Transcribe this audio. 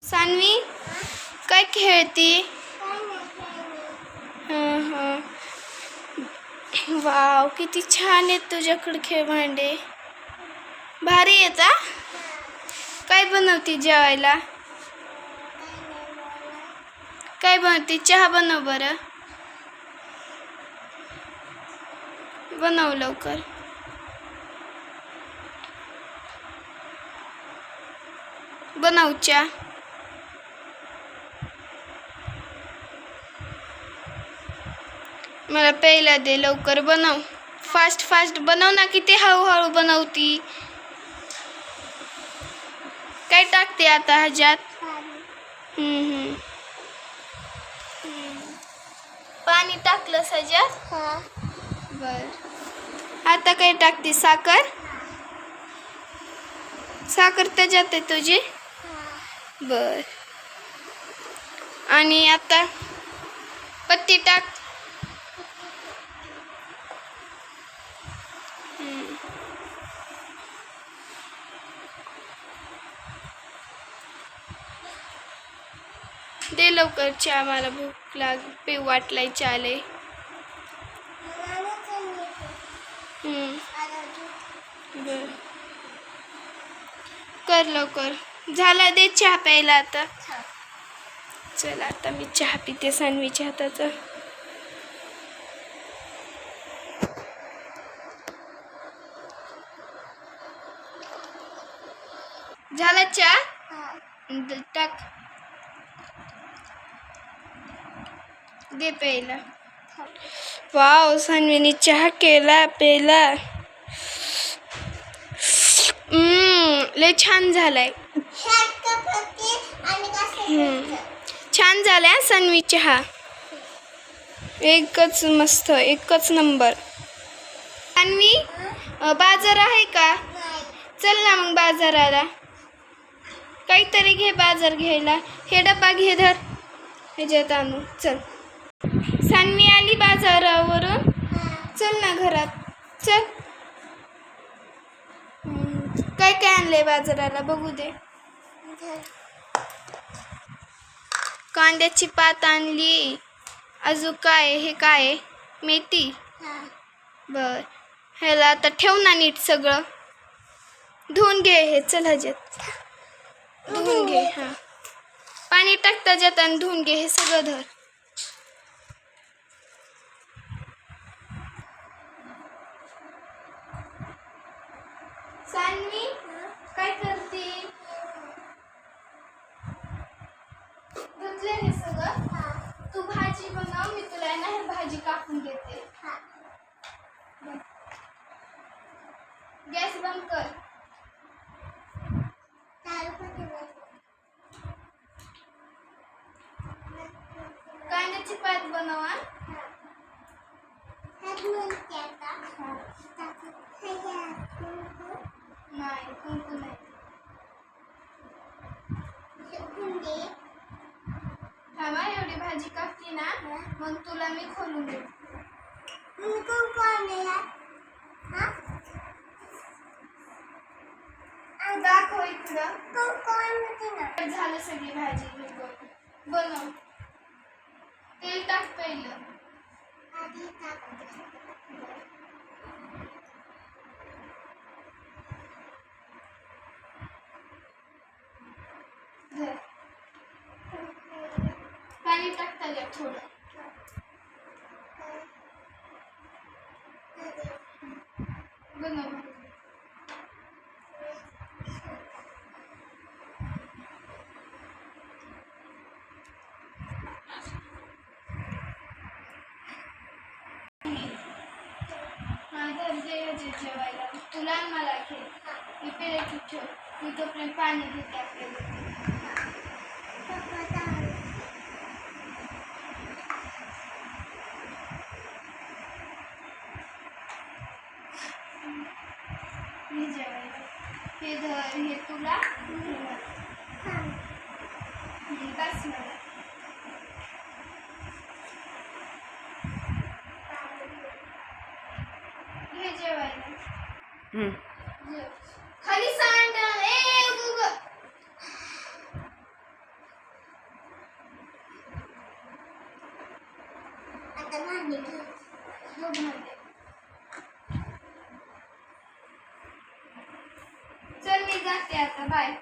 सानवी काय खेळती? वाव, किती छान आहेत तुझ्याकडे खेळ भांडे. भारी आहेत हा. काय बनवती जेवायला? काय बनवती? चहा बनव बरं. बनव लवकर. बनव चहा. मला प्यायला दे लवकर. बनव. फास्ट फास्ट बनव ना. किती हळूहळू बनवती. काय टाकते आता ह्याच्यात? पाणी टाकलं ह्याच्यात? बर. आता काय टाकते? साखर. साखर त्याच्यात आहे तुझी? बर. आणि आता पत्ती टाक. दे लवकर चहा. मला भूक पिऊ वाटलाय चहा लय. बर. कर लवकर. झाला. दे चहा प्यायला आता. चल आता मी चहा पिते सानवीच्या हाताचा. झाला चहा? टाक. दे प्यायला. वाव, सानवीने चहा केला प्यायला. लय छान झालाय. छान झालाय सानवी चहा. एकच मस्त, एकच नंबर. सानवी, बाजार आहे का? चल ना मग बाजाराला. काहीतरी घे बाजार घ्यायला. हे डब्बा घे. धर. ह्याच्यात आणू. चल. सानवी आली बाजारावरून. चल ना घरात. चल. काय काय आणलंय बाजाराला बघू दे. कांद्याची पात आणली. अजून काय? हे काय? मेथी. बर. ह्याला आता ठेव ना नीट सगळं. धुवून घे हे. चल ह्याच्यात धुवून घे. हा, पाणी टाक त्याच्यात आणि धुवून घे हे सगळं. धर. सानवी काय करते? धुतले हे सगळं. तू भाजी बनव. मी तुला ना हे भाजी कापून देते. गॅस बंद कर. कांद्याची पात बनवा. नाही, कुंकू नाही. थांबा, एवढी भाजी कापली ना मग तुला मी खोलून देते. दाखव इकडं. झालं सगळी भाजी. बनव. तेल टाक पहिलं. पाणी टाक त्याच्यात थोडं. बनव. जेवायला तुला मला घे. मी पेले ठेव. मी तोपर्यंत पाणी घेते आपल्याला. मी जेवायला. हे धर. हे तुला. बस मला. हे जेवायला. खाली सांड. बघून येते. चल मी जाते आता, बाय.